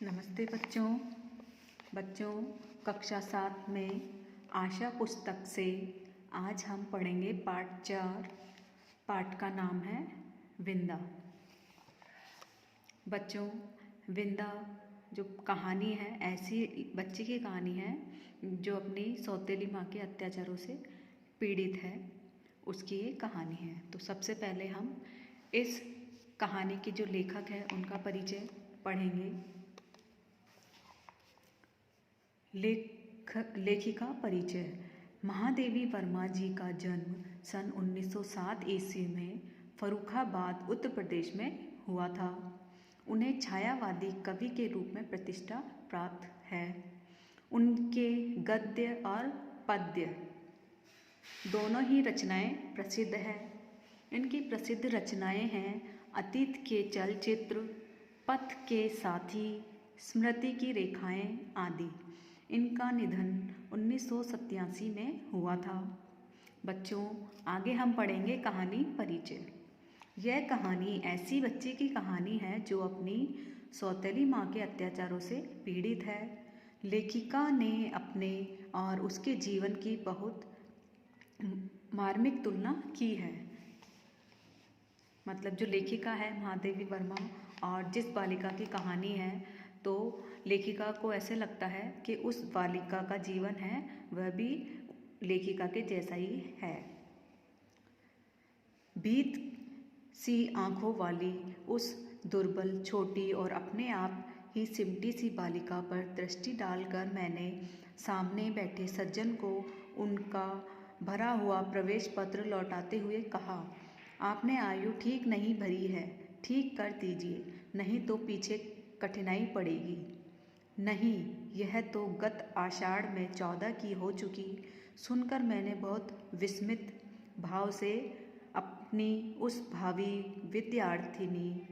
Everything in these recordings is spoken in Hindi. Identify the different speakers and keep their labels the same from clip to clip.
Speaker 1: नमस्ते बच्चों कक्षा 7 में आशा पुस्तक से आज हम पढ़ेंगे पाठ 4। पाठ का नाम है विंदा। बच्चों, विंदा जो कहानी है ऐसी बच्ची की कहानी है जो अपनी सौतेली माँ के अत्याचारों से पीड़ित है, उसकी ये कहानी है। तो सबसे पहले हम इस कहानी के जो लेखक है उनका परिचय पढ़ेंगे। लेखिका परिचय। महादेवी वर्मा जी का जन्म सन 1907 ईस्वी में फर्रुखाबाद उत्तर प्रदेश में हुआ था। उन्हें छायावादी कवि के रूप में प्रतिष्ठा प्राप्त है। उनके गद्य और पद्य दोनों ही रचनाएं प्रसिद्ध हैं। इनकी प्रसिद्ध रचनाएं हैं अतीत के चलचित्र, पथ के साथी, स्मृति की रेखाएं आदि। इनका निधन 1987 में हुआ था। बच्चों, आगे हम पढ़ेंगे कहानी परिचय। यह कहानी ऐसी बच्ची की कहानी है जो अपनी सौतेली माँ के अत्याचारों से पीड़ित है। लेखिका ने अपने और उसके जीवन की बहुत मार्मिक तुलना की है। मतलब जो लेखिका है महादेवी वर्मा और जिस बालिका की कहानी है, तो लेखिका को ऐसे लगता है कि उस बालिका का जीवन है वह भी लेखिका के जैसा ही है। भीत सी आंखों वाली उस दुर्बल, छोटी और अपने आप ही सिमटी सी बालिका पर दृष्टि डालकर मैंने सामने बैठे सज्जन को उनका भरा हुआ प्रवेश पत्र लौटाते हुए कहा, आपने आयु ठीक नहीं भरी है, ठीक कर दीजिए, नहीं तो पीछे कठिनाई पड़ेगी। नहीं, यह तो गत आषाढ़ में 14 की हो चुकी। सुनकर मैंने बहुत विस्मित भाव से अपनी उस भावी विद्यार्थिनी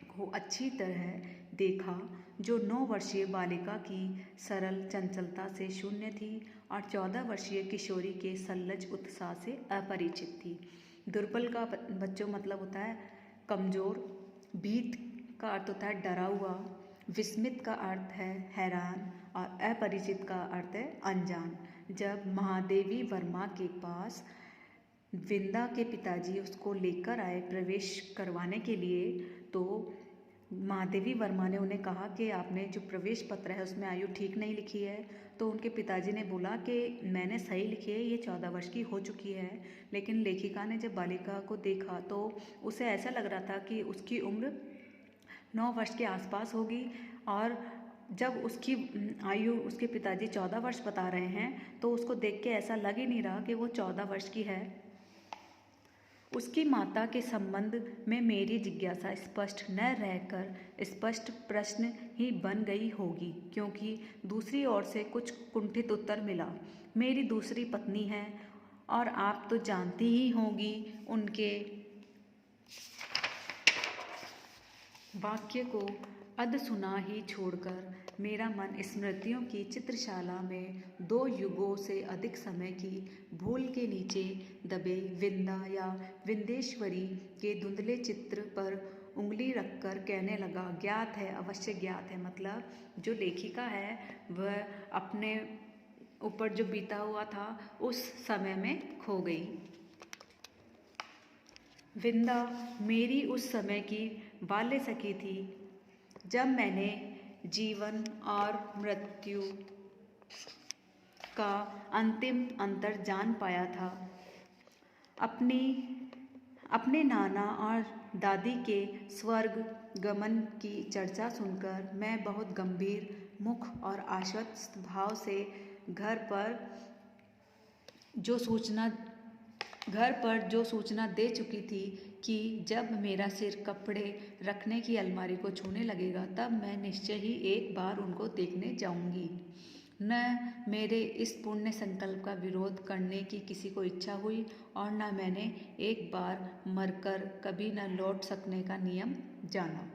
Speaker 1: को अच्छी तरह देखा, जो 9 वर्षीय बालिका की सरल चंचलता से शून्य थी और 14 वर्षीय किशोरी के सल्लज उत्साह से अपरिचित थी। दुर्बल का बच्चों मतलब होता है कमज़ोर, भीत का अर्थ होता है डरा हुआ, विस्मित का अर्थ है हैरान और अपरिचित का अर्थ है अनजान। जब महादेवी वर्मा के पास विंदा के पिताजी उसको लेकर आए प्रवेश करवाने के लिए, तो महादेवी वर्मा ने उन्हें कहा कि आपने जो प्रवेश पत्र है उसमें आयु ठीक नहीं लिखी है। तो उनके पिताजी ने बोला कि मैंने सही लिखी है, ये 14 वर्ष की हो चुकी है। लेकिन लेखिका ने जब बालिका को देखा तो उसे ऐसा लग रहा था कि उसकी उम्र 9 वर्ष के आसपास होगी, और जब उसकी आयु उसके पिताजी 14 वर्ष बता रहे हैं तो उसको देख के ऐसा लग ही नहीं रहा कि वो 14 वर्ष की है। उसकी माता के संबंध में मेरी जिज्ञासा स्पष्ट न रहकर स्पष्ट प्रश्न ही बन गई होगी, क्योंकि दूसरी ओर से कुछ कुंठित उत्तर मिला। मेरी दूसरी पत्नी है और आप तो जानती ही होंगी। उनके वाक्य को अधसुना ही छोड़कर मेरा मन स्मृतियों की चित्रशाला में 2 युगों से अधिक समय की भूल के नीचे दबे विंदा या विंदेश्वरी के धुंधले चित्र पर उंगली रखकर कहने लगा, ज्ञात है, अवश्य ज्ञात है। मतलब जो लेखिका है वह अपने ऊपर जो बीता हुआ था उस समय में खो गई। विंदा मेरी उस समय की बाल्य सखी थी जब मैंने जीवन और मृत्यु का अंतिम अंतर जान पाया था। अपने नाना और दादी के स्वर्ग गमन की चर्चा सुनकर मैं बहुत गंभीर मुख और आश्वस्त भाव से घर पर जो सूचना दे चुकी थी कि जब मेरा सिर कपड़े रखने की अलमारी को छूने लगेगा तब मैं निश्चय ही एक बार उनको देखने जाऊंगी। न मेरे इस पुण्य संकल्प का विरोध करने की किसी को इच्छा हुई और न मैंने एक बार मरकर कभी न लौट सकने का नियम जाना।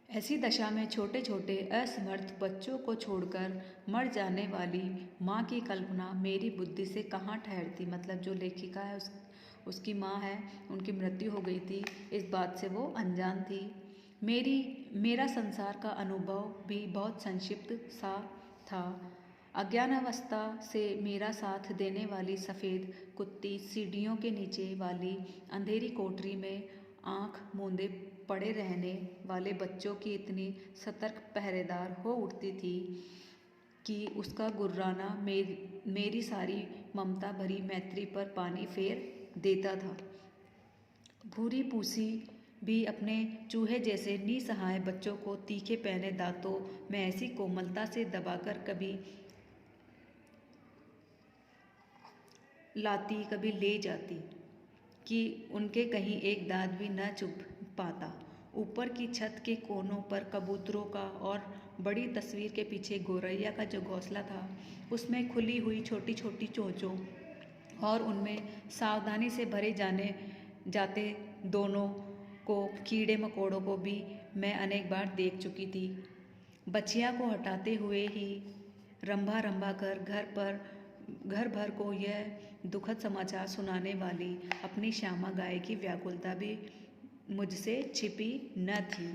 Speaker 1: ऐसी दशा में छोटे छोटे असमर्थ बच्चों को छोड़कर मर जाने वाली माँ की कल्पना मेरी बुद्धि से कहाँ ठहरती। मतलब जो लेखिका है उसकी माँ है, उनकी मृत्यु हो गई थी, इस बात से वो अनजान थी। मेरा संसार का अनुभव भी बहुत संक्षिप्त सा था। अज्ञानावस्था से मेरा साथ देने वाली सफ़ेद कुत्ती सीढ़ियों के नीचे वाली अंधेरी कोठरी में आंख मूंदे पड़े रहने वाले बच्चों की इतनी सतर्क पहरेदार हो उठती थी कि उसका गुर्राना मेरी सारी ममता भरी मैत्री पर पानी फेर देता था। भूरी पूसी भी अपने चूहे जैसे निसहाय बच्चों को तीखे पहने दांतों में ऐसी कोमलता से दबाकर कभी लाती कभी ले जाती कि उनके कहीं एक दांत भी न चुभ पाता। ऊपर की छत के कोनों पर कबूतरों का और बड़ी तस्वीर के पीछे गौरैया का जो घोंसला था, उसमें खुली हुई छोटी छोटी चोंचों और उनमें सावधानी से भरे जाते दोनों को कीड़े मकोड़ों को भी मैं अनेक बार देख चुकी थी। बच्चियां को हटाते हुए ही रंभा रंभा कर घर भर को यह दुखद समाचार सुनाने वाली अपनी श्यामा गाय की व्याकुलता भी मुझसे छिपी न थी।